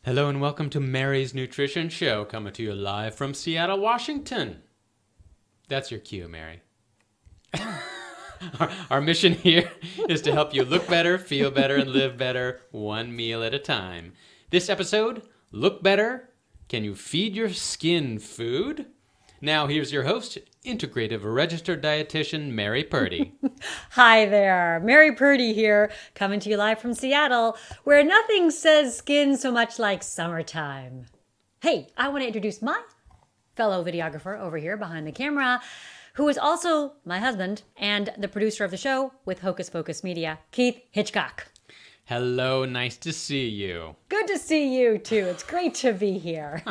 Hello and welcome to Mary's Nutrition Show, coming to you live from Seattle, Washington. That's your cue, Mary. Our mission here is to help you look better, feel better, and live better, one meal at a time. This episode, Look Better, Can You Feed Your Skin Food? Now here's your host, integrative registered dietitian, Mary Purdy. Hi there, Mary Purdy here, coming to you live from Seattle, where nothing says skin so much like summertime. Hey, I want to introduce my fellow videographer over here behind the camera, who is also my husband and the producer of the show with Hocus Pocus Media, Keith Hitchcock. Hello, nice to see you. Good to see you too. It's great to be here.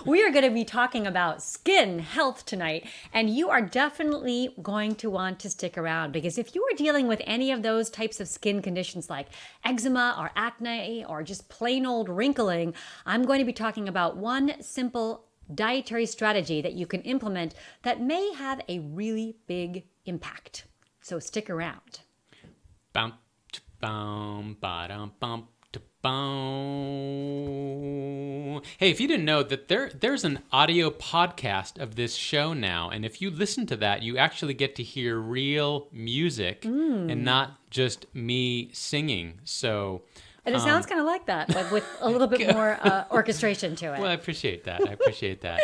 We are going to be talking about skin health tonight, and you are definitely going to want to stick around because if you are dealing with any of those types of skin conditions like eczema or acne or just plain old wrinkling, I'm going to be talking about one simple dietary strategy that you can implement that may have a really big impact. So stick around. Bum, bum, ba-dum, bum. Hey, if you didn't know that there's an audio podcast of this show now, and if you listen to that, you actually get to hear real music and not just me singing. So, and it sounds kind of like that, like with a little bit more orchestration to it. Well, I appreciate that.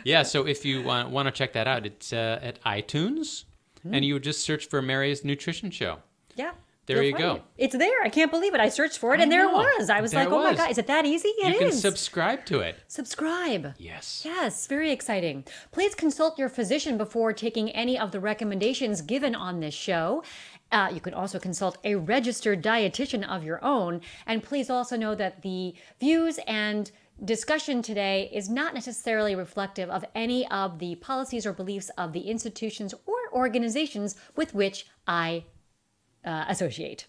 Yeah, so if you want to check that out, it's at iTunes, and you would just search for Mary's Nutrition Show. Yeah. There you go. It's there. I can't believe it. I searched for it, and there it was. I was like, oh my God, is it that easy? It is. You can subscribe to it. Subscribe. Yes. Yes, very exciting. Please consult your physician before taking any of the recommendations given on this show. You can also consult a registered dietitian of your own. And please also know that the views and discussion today is not necessarily reflective of any of the policies or beliefs of the institutions or organizations with which I associate.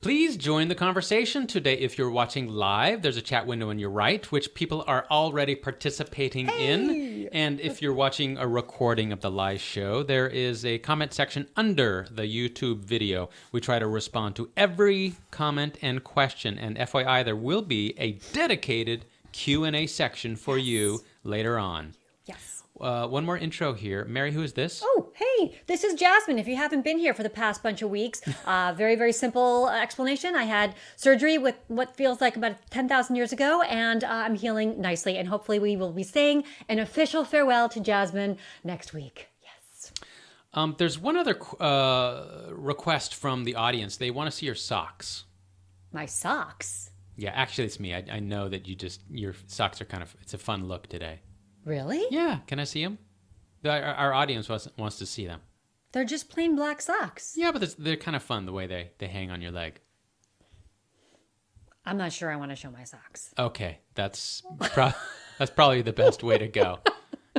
Please join the conversation today. If you're watching live, there's a chat window on your right, which people are already participating in. And if you're watching a recording of the live show, there is a comment section under the YouTube video. We try to respond to every comment and question. And FYI, there will be a dedicated Q&A section for you later on. Yes. One more intro here. Mary, who is this? Oh, hey, this is Jasmine. If you haven't been here for the past bunch of weeks, very, very simple explanation. I had surgery with what feels like about 10,000 years ago, and I'm healing nicely. And hopefully we will be saying an official farewell to Jasmine next week. Yes. There's one other request from the audience. They want to see your socks. My socks? Yeah, actually, it's me. I know that your socks are it's a fun look today. Really? Yeah. Can I see them? Our audience wants to see them. They're just plain black socks. Yeah, but they're kind of fun the way they hang on your leg. I'm not sure I want to show my socks. Okay. That's probably the best way to go,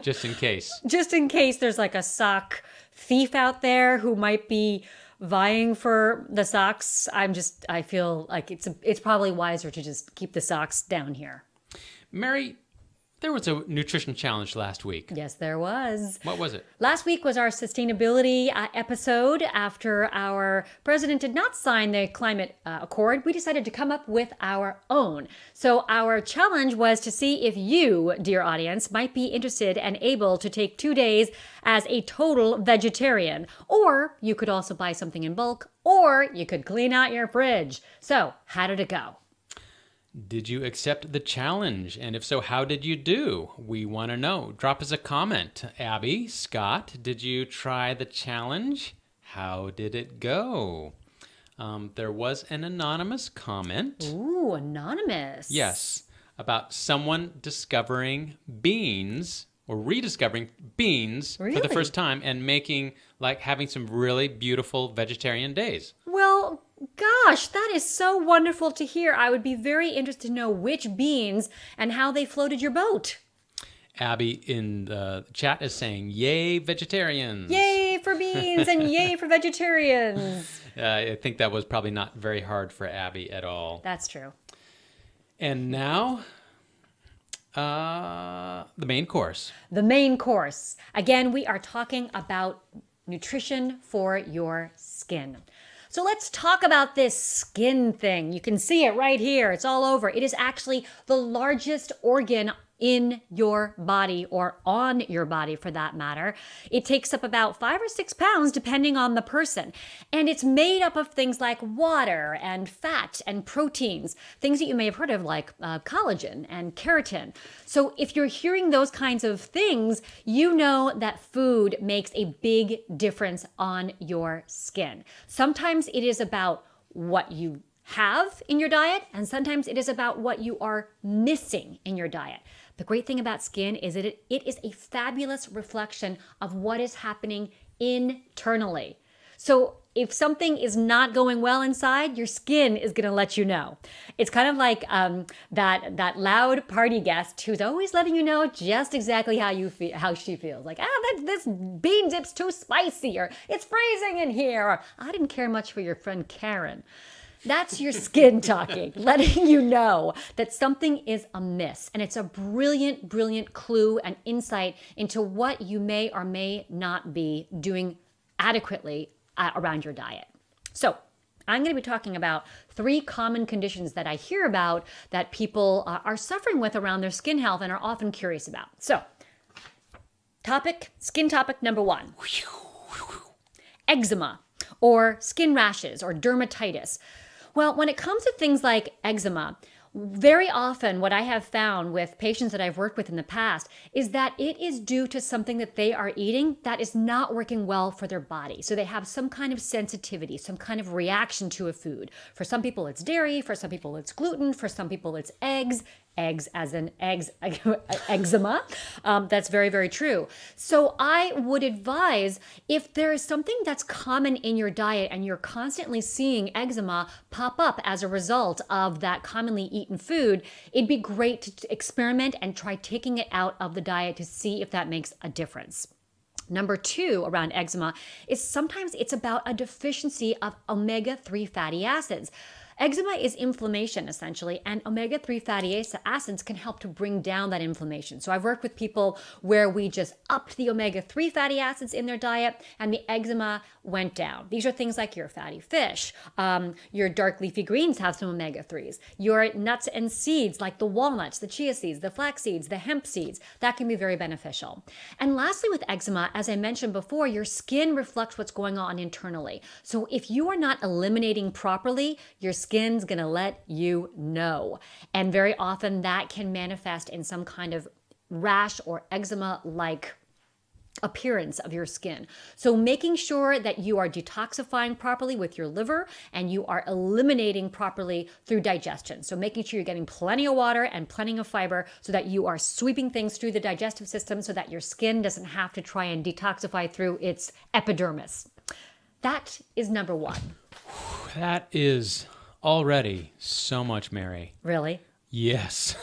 just in case. Just in case there's like a sock thief out there who might be vying for the socks. I feel like it's probably wiser to just keep the socks down here. Mary, there was a nutrition challenge last week. Yes, there was. What was it? Last week was our sustainability episode. After our president did not sign the climate accord, we decided to come up with our own. So our challenge was to see if you, dear audience, might be interested and able to take 2 days as a total vegetarian. Or you could also buy something in bulk, or you could clean out your fridge. So how did it go? Did you accept the challenge? And if so, how did you do? We want to know. Drop us a comment. Abby, Scott, did you try the challenge? How did it go? There was an anonymous comment. Ooh, anonymous. Yes, about someone discovering beans or rediscovering beans for the first time and having some really beautiful vegetarian days. Well, gosh, that is so wonderful to hear. I would be very interested to know which beans and how they floated your boat. Abby in the chat is saying, yay, vegetarians. Yay for beans and yay for vegetarians. I think that was probably not very hard for Abby at all. That's true. And now, the main course. The main course. Again, we are talking about nutrition for your skin. So let's talk about this skin thing. You can see it right here. It's all over. It is actually the largest organ in your body, or on your body for that matter. It takes up about 5 or 6 pounds depending on the person. And it's made up of things like water and fat and proteins, things that you may have heard of like collagen and keratin. So if you're hearing those kinds of things, you know that food makes a big difference on your skin. Sometimes it is about what you have in your diet, and sometimes it is about what you are missing in your diet. The great thing about skin is that it is a fabulous reflection of what is happening internally. So if something is not going well inside, your skin is going to let you know. It's kind of like that loud party guest who's always letting you know just exactly how she feels. Like, this bean dip's too spicy, or it's freezing in here, or I didn't care much for your friend Karen. That's your skin talking, letting you know that something is amiss. And it's a brilliant, brilliant clue and insight into what you may or may not be doing adequately around your diet. So I'm going to be talking about 3 common conditions that I hear about that people are suffering with around their skin health and are often curious about. So skin topic number 1, eczema, or skin rashes, or dermatitis. Well, when it comes to things like eczema, very often what I have found with patients that I've worked with in the past is that it is due to something that they are eating that is not working well for their body. So they have some kind of sensitivity, some kind of reaction to a food. For some people it's dairy, for some people it's gluten, for some people it's eggs as in eczema. That's very, very true. So I would advise, if there is something that's common in your diet and you're constantly seeing eczema pop up as a result of that commonly eaten food, it'd be great to experiment and try taking it out of the diet to see if that makes a difference. Number 2 around eczema is sometimes it's about a deficiency of omega-3 fatty acids. Eczema is inflammation, essentially, and omega-3 fatty acids can help to bring down that inflammation. So I've worked with people where we just upped the omega-3 fatty acids in their diet and the eczema went down. These are things like your fatty fish, your dark leafy greens have some omega-3s, your nuts and seeds like the walnuts, the chia seeds, the flax seeds, the hemp seeds, that can be very beneficial. And lastly, with eczema, as I mentioned before, your skin reflects what's going on internally. So if you are not eliminating properly, your skin's gonna let you know. And very often that can manifest in some kind of rash or eczema-like appearance of your skin. So making sure that you are detoxifying properly with your liver and you are eliminating properly through digestion. So making sure you're getting plenty of water and plenty of fiber so that you are sweeping things through the digestive system so that your skin doesn't have to try and detoxify through its epidermis. That is number 1. That is already so much, Mary. Really? Yes.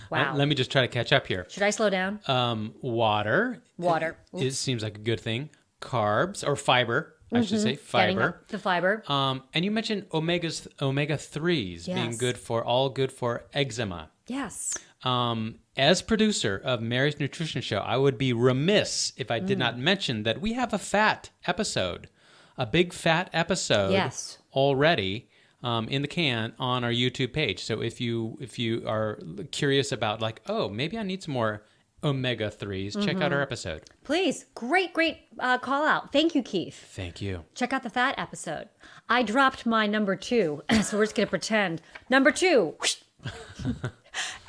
Wow. Let me just try to catch up here. Should I slow down? Water. Water. It seems like a good thing. Carbs, or fiber, I should say. Fiber. The fiber. And you mentioned omega-3s being good for eczema. Yes. As producer of Mary's Nutrition Show, I would be remiss if I did not mention that we have a big fat episode already in the can on our YouTube page. So if you are curious about like, oh, maybe I need some more omega-3s, check out our episode. Please. Great call out. Thank you, Keith. Thank you. Check out the fat episode. I dropped my number 2, so we're just going to pretend. Number 2,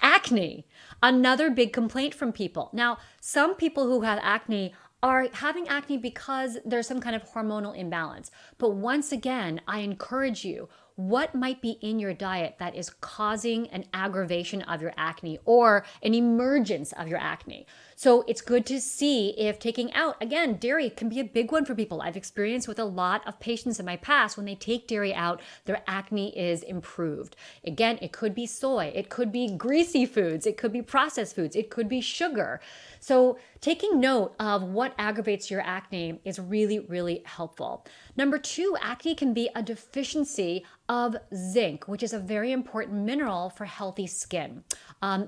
acne. Another big complaint from people. Now, some people who have acne are having acne because there's some kind of hormonal imbalance. But once again, I encourage you, what might be in your diet that is causing an aggravation of your acne or an emergence of your acne? So it's good to see if taking out, again, dairy can be a big one for people. I've experienced with a lot of patients in my past, when they take dairy out, their acne is improved. Again, it could be soy, it could be greasy foods, it could be processed foods, it could be sugar. So taking note of what aggravates your acne is really, really helpful. Number 2, acne can be a deficiency of zinc, which is a very important mineral for healthy skin.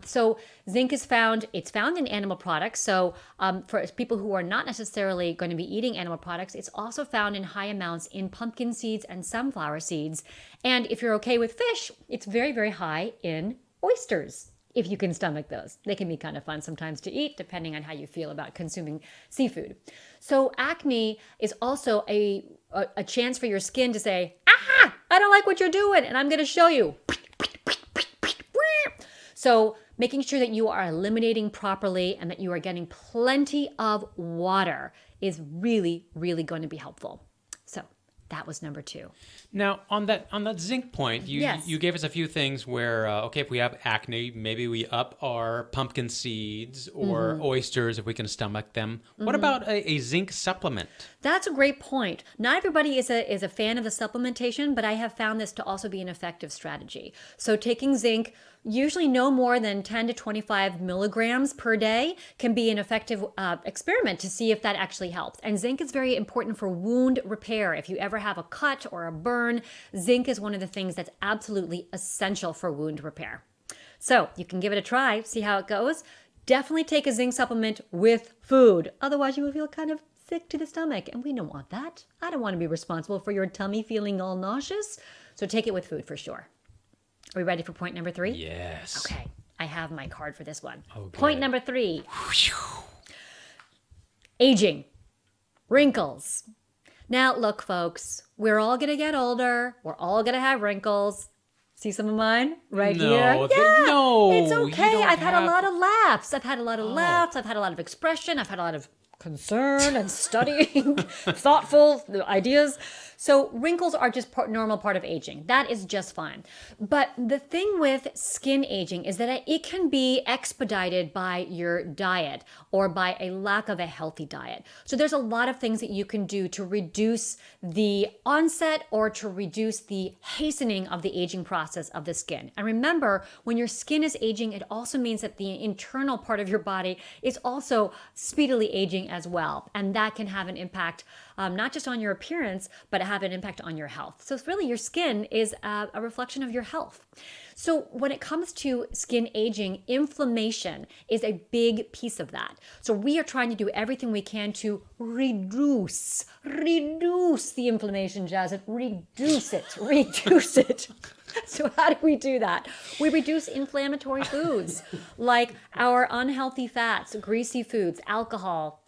So zinc is found in animal products. So for people who are not necessarily going to be eating animal products, it's also found in high amounts in pumpkin seeds and sunflower seeds. And if you're okay with fish, it's very, very high in oysters, if you can stomach those. They can be kind of fun sometimes to eat, depending on how you feel about consuming seafood. So acne is also a chance for your skin to say, ah, I don't like what you're doing, and I'm going to show you. So making sure that you are eliminating properly and that you are getting plenty of water is really, really going to be helpful. So that was number 2. Now, on that zinc point, Yes. you gave us a few things where, okay, if we have acne, maybe we up our pumpkin seeds or oysters if we can stomach them. What about a zinc supplement? That's a great point. Not everybody is a fan of the supplementation, but I have found this to also be an effective strategy. So taking zinc, usually no more than 10 to 25 milligrams per day, can be an effective experiment to see if that actually helps. And zinc is very important for wound repair. If you ever have a cut or a burn, zinc is one of the things that's absolutely essential for wound repair. So you can give it a try, see how it goes. Definitely take a zinc supplement with food. Otherwise, you will feel kind of sick to the stomach, and we don't want that. I don't want to be responsible for your tummy feeling all nauseous. So take it with food for sure. Are we ready for point number 3? Yes. Okay, I have my card for this one. Oh, Point good. number 3. Aging. Wrinkles. Now, look, folks, we're all going to get older. We're all going to have wrinkles. See some of mine right No, here? no, It's you okay. don't I've had a have- lot of laughs. I've had a lot of laughs. I've had a lot of expression. I've had a lot of concern and studying, thoughtful ideas. So wrinkles are just normal part of aging. That is just fine. But the thing with skin aging is that it can be expedited by your diet or by a lack of a healthy diet. So there's a lot of things that you can do to reduce the onset or to reduce the hastening of the aging process of the skin. And remember, when your skin is aging, it also means that the internal part of your body is also speedily aging as well. And that can have an impact not just on your appearance, but have an impact on your health. So it's really your skin is a reflection of your health. So when it comes to skin aging, inflammation is a big piece of that. So we are trying to do everything we can to reduce the inflammation, Jasmine. Reduce it. So how do we do that? We reduce inflammatory foods like our unhealthy fats, greasy foods, alcohol,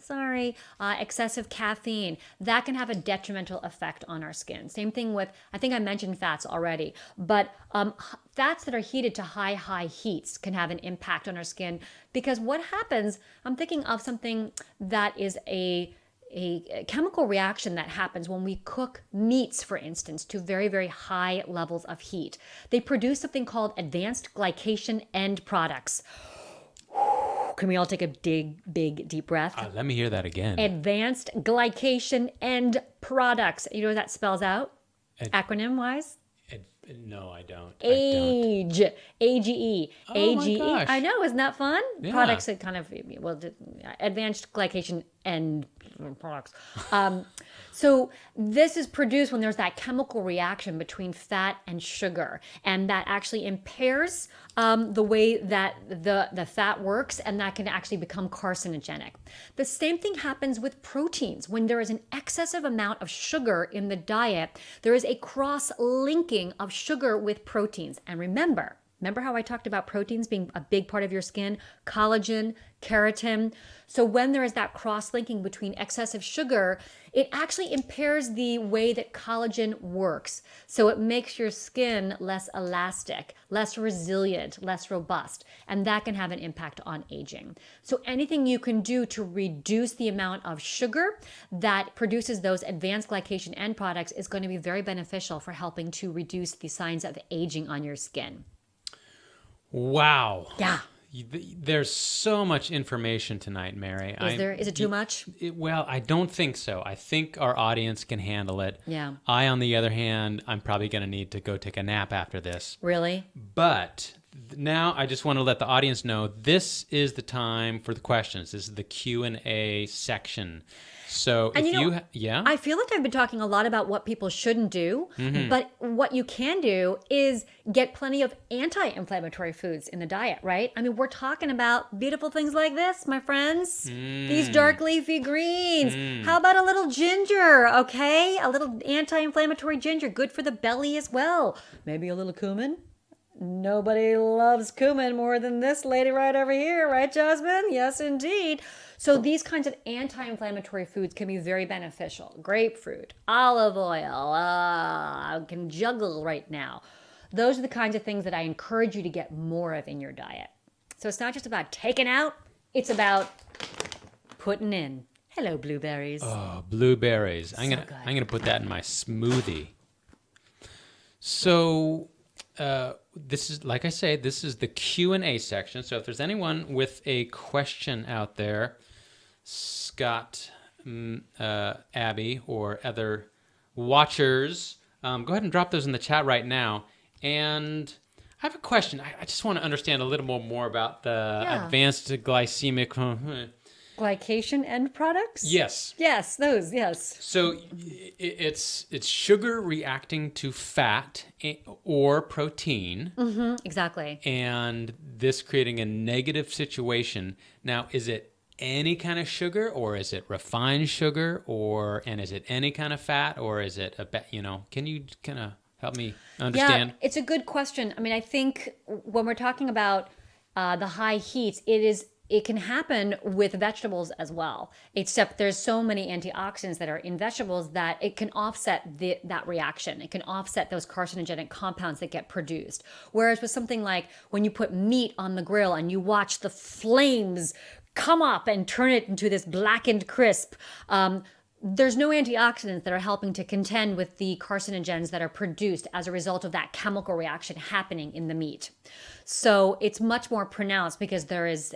excessive caffeine. That can have a detrimental effect on our skin. Same thing with, I think I mentioned fats already, but fats that are heated to high heats can have an impact on our skin because what happens, I'm thinking of something that is a chemical reaction that happens when we cook meats, for instance, to very, very high levels of heat. They produce something called advanced glycation end products. Can we all take a big, deep breath? Let me hear that again. Advanced glycation end products. You know what that spells out? Acronym-wise? No, I don't. AGE. AGE. Oh my gosh. I know, isn't that fun? Yeah. Products that kind of, advanced glycation end products. So this is produced when there's that chemical reaction between fat and sugar, and that actually impairs the way that the fat works, and that can actually become carcinogenic. The same thing happens with proteins. When there is an excessive amount of sugar in the diet, there is a cross-linking of sugar with proteins. And remember how I talked about proteins being a big part of your skin? Collagen, keratin. So when there is that cross-linking between excessive sugar, it actually impairs the way that collagen works. So it makes your skin less elastic, less resilient, less robust. And that can have an impact on aging. So anything you can do to reduce the amount of sugar that produces those advanced glycation end products is going to be very beneficial for helping to reduce the signs of aging on your skin. Wow. Yeah. There's so much information tonight, Mary. Is it too much? Well, I don't think so. I think our audience can handle it. Yeah. I, on the other hand, I'm probably going to need to go take a nap after this. Really? But now I just want to let the audience know this is the time for the questions. This is the Q&A section. So And if you know, yeah. I feel like I've been talking a lot about what people shouldn't do, Mm-hmm. but what you can do is get plenty of anti-inflammatory foods in the diet, right? I mean, we're talking about beautiful things like this, my friends. These dark leafy greens. How about a little ginger, okay? A little anti-inflammatory ginger, good for the belly as well. Maybe a little cumin. Nobody loves cumin more than this lady right over here, right, Jasmine? Yes, indeed. So these kinds of anti-inflammatory foods can be very beneficial. Grapefruit, olive oil, I can juggle right now. Those are the kinds of things that I encourage you to get more of in your diet. So it's not just about taking out, it's about putting in. Hello, blueberries. Oh, blueberries. I'm good. gonna put that in my smoothie. So this is, like I say, this is the Q&A section. So if there's anyone with a question out there, Scott, Abby, or other watchers, go ahead and drop those in the chat right now. And I have a question. I just want to understand a little more about the advanced glycemic. Glycation end products? Yes. Yes, those, yes. So it's sugar reacting to fat or protein. Mm-hmm, exactly. And this creating a negative situation. Now, is it any kind of sugar, or is it refined sugar, and is it any kind of fat, or is it can you kind of help me understand? Yeah, it's a good question. I mean, I think when we're talking about the high heats, it can happen with vegetables as well, except there's so many antioxidants that are in vegetables that it can offset that reaction. It can offset those carcinogenic compounds that get produced. Whereas with something like when you put meat on the grill and you watch the flames come up and turn it into this blackened crisp, there's no antioxidants that are helping to contend with the carcinogens that are produced as a result of that chemical reaction happening in the meat. So it's much more pronounced because there's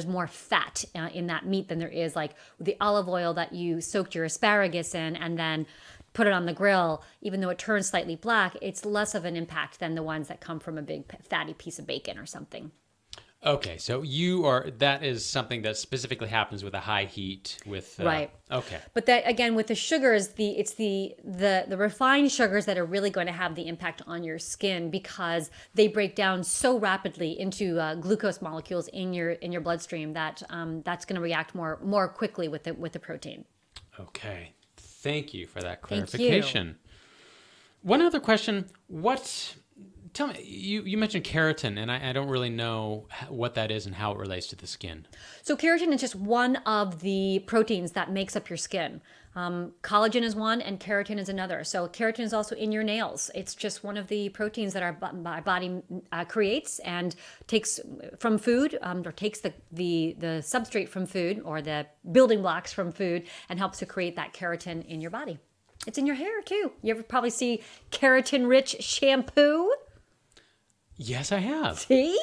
more fat in that meat than there is like the olive oil that you soaked your asparagus in and then put it on the grill. Even though it turns slightly black, it's less of an impact than the ones that come from a big fatty piece of bacon or something. Okay, so that is something that specifically happens with a high heat with right. Okay. But that again with the sugars, it's the refined sugars that are really going to have the impact on your skin because they break down so rapidly into glucose molecules in your bloodstream that that's going to react more quickly with the protein. Okay. Thank you for that Thank clarification. you. One other question, tell me, you mentioned keratin, and I don't really know what that is and how it relates to the skin. So keratin is just one of the proteins that makes up your skin. Collagen is one and keratin is another. So keratin is also in your nails. It's just one of the proteins that our body creates and takes from food, or takes the substrate from food or the building blocks from food and helps to create that keratin in your body. It's in your hair too. You ever probably see keratin-rich shampoo? Yes, I have. See?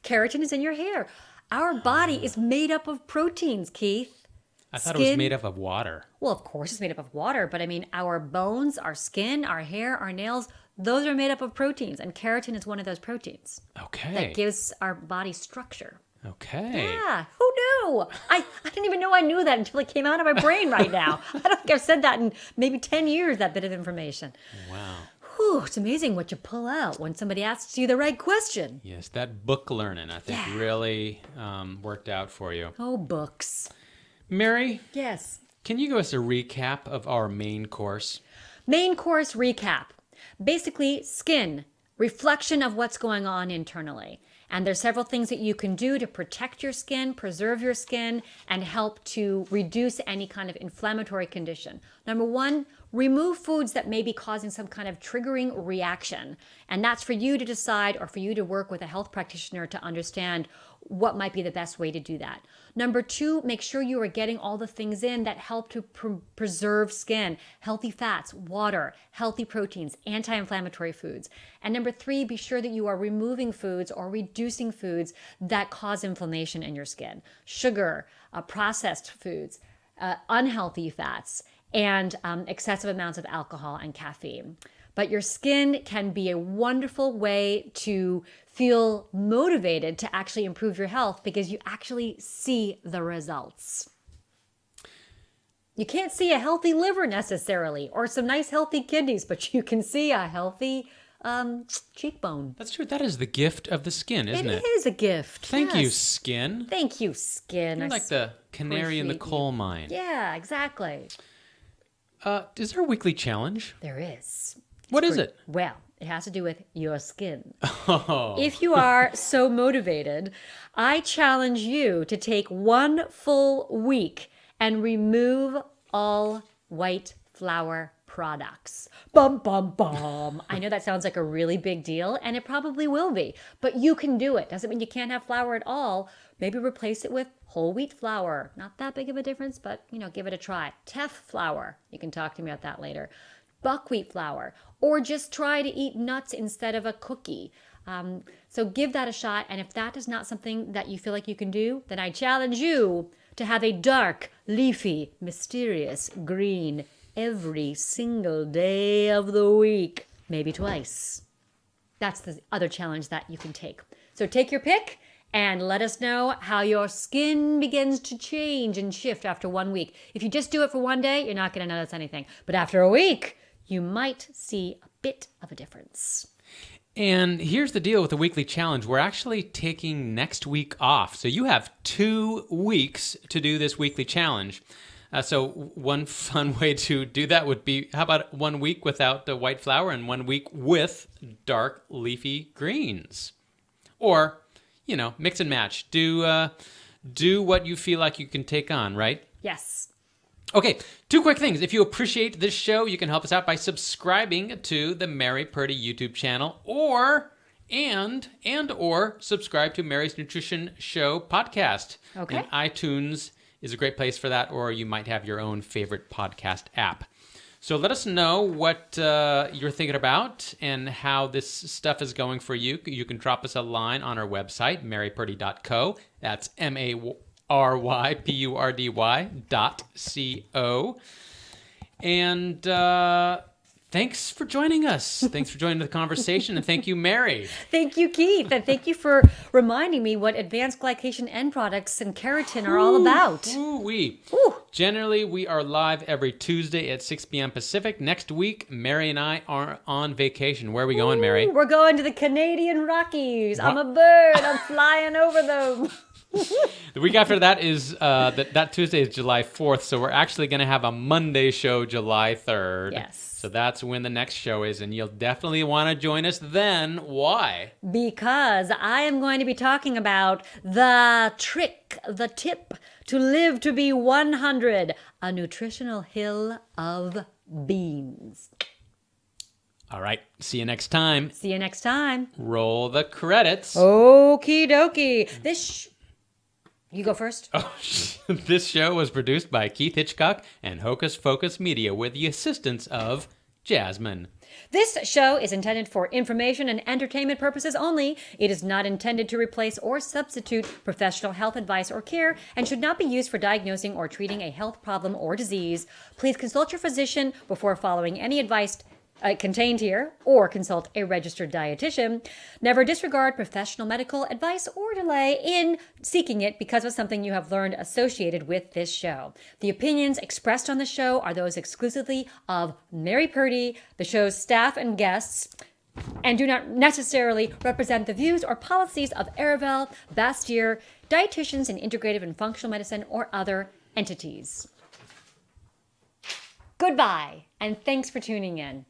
Keratin is in your hair. Our body is made up of proteins, Keith. I thought it was made up of water. Well, of course it's made up of water, but I mean, our bones, our skin, our hair, our nails, those are made up of proteins, and keratin is one of those proteins. Okay. That gives our body structure. Okay. Yeah, who knew? I didn't even know I knew that until it came out of my brain right now. I don't think I've said that in maybe 10 years, that bit of information. Wow. Whew, it's amazing what you pull out when somebody asks you the right question. Yes, that book learning, I think, really worked out for you. Oh, books. Mary? Yes. Can you give us a recap of our main course? Main course recap. Basically, skin, reflection of what's going on internally. And there's several things that you can do to protect your skin, preserve your skin, and help to reduce any kind of inflammatory condition. Number one, remove foods that may be causing some kind of triggering reaction. And that's for you to decide or for you to work with a health practitioner to understand what might be the best way to do that. Number two, make sure you are getting all the things in that help to preserve skin, healthy fats, water, healthy proteins, anti-inflammatory foods. And number three, be sure that you are removing foods or reducing foods that cause inflammation in your skin. Sugar, processed foods, unhealthy fats, and excessive amounts of alcohol and caffeine. But your skin can be a wonderful way to feel motivated to actually improve your health because you actually see the results. You can't see a healthy liver necessarily, or some nice healthy kidneys, but you can see a healthy cheekbone. That's true. That is the gift of the skin, isn't it? It is a gift. Thank you, yes. skin. Thank you, skin. You're like the canary in the appreciate coal mine. Yeah, exactly. Is there a weekly challenge? There is. What is it? Well, it has to do with your skin. Oh. If you are so motivated, I challenge you to take 1 full week and remove all white flour products. Bum, bum, bum. I know that sounds like a really big deal, and it probably will be, but you can do it. Doesn't mean you can't have flour at all. Maybe replace it with whole wheat flour. Not that big of a difference, but, give it a try. Teff flour. You can talk to me about that later. Buckwheat flour, or just try to eat nuts instead of a cookie. So give that a shot, and if that is not something that you feel like you can do, then I challenge you to have a dark, leafy, mysterious green every single day of the week, maybe twice. That's the other challenge that you can take. So take your pick and let us know how your skin begins to change and shift after 1 week. If you just do it for 1 day, you're not going to notice anything. But after a week, you might see a bit of a difference. And here's the deal with the weekly challenge. We're actually taking next week off. So you have 2 weeks to do this weekly challenge. So one fun way to do that would be, how about 1 week without the white flour and 1 week with dark leafy greens? Or, mix and match. Do what you feel like you can take on, right? Yes. Okay, 2 quick things. If you appreciate this show, you can help us out by subscribing to the Mary Purdy YouTube channel, or subscribe to Mary's Nutrition Show podcast. Okay. And iTunes is a great place for that, or you might have your own favorite podcast app. So let us know what you're thinking about and how this stuff is going for you. You can drop us a line on our website, marypurdy.co. That's marypurdy.co. And thanks for joining us. Thanks for joining the conversation, and thank you, Mary. Thank you, Keith, and thank you for reminding me what advanced glycation end products and keratin are all about. Generally, we are live every Tuesday at 6 p.m. Pacific. Next week, Mary and I are on vacation. Where are we going, Mary? We're going to the Canadian Rockies. I'm a bird. I'm flying over them. The week after that is that Tuesday is July 4th, so we're actually going to have a Monday show July 3rd. Yes. So that's when the next show is, and you'll definitely want to join us then. Why? Because I am going to be talking about the trick, the tip to live to be 100, a nutritional hill of beans. All right. See you next time. See you next time. Roll the credits. Okie dokie. You go first. Oh, this show was produced by Keith Hitchcock and Hocus Pocus Media with the assistance of Jasmine. This show is intended for information and entertainment purposes only. It is not intended to replace or substitute professional health advice or care and should not be used for diagnosing or treating a health problem or disease. Please consult your physician before following any advice contained here, or consult a registered dietitian. Never disregard professional medical advice or delay in seeking it because of something you have learned associated with this show. The opinions expressed on the show are those exclusively of Mary Purdy, the show's staff and guests, and do not necessarily represent the views or policies of Aravel, Bastyr, dietitians in integrative and functional medicine, or other entities. Goodbye, and thanks for tuning in.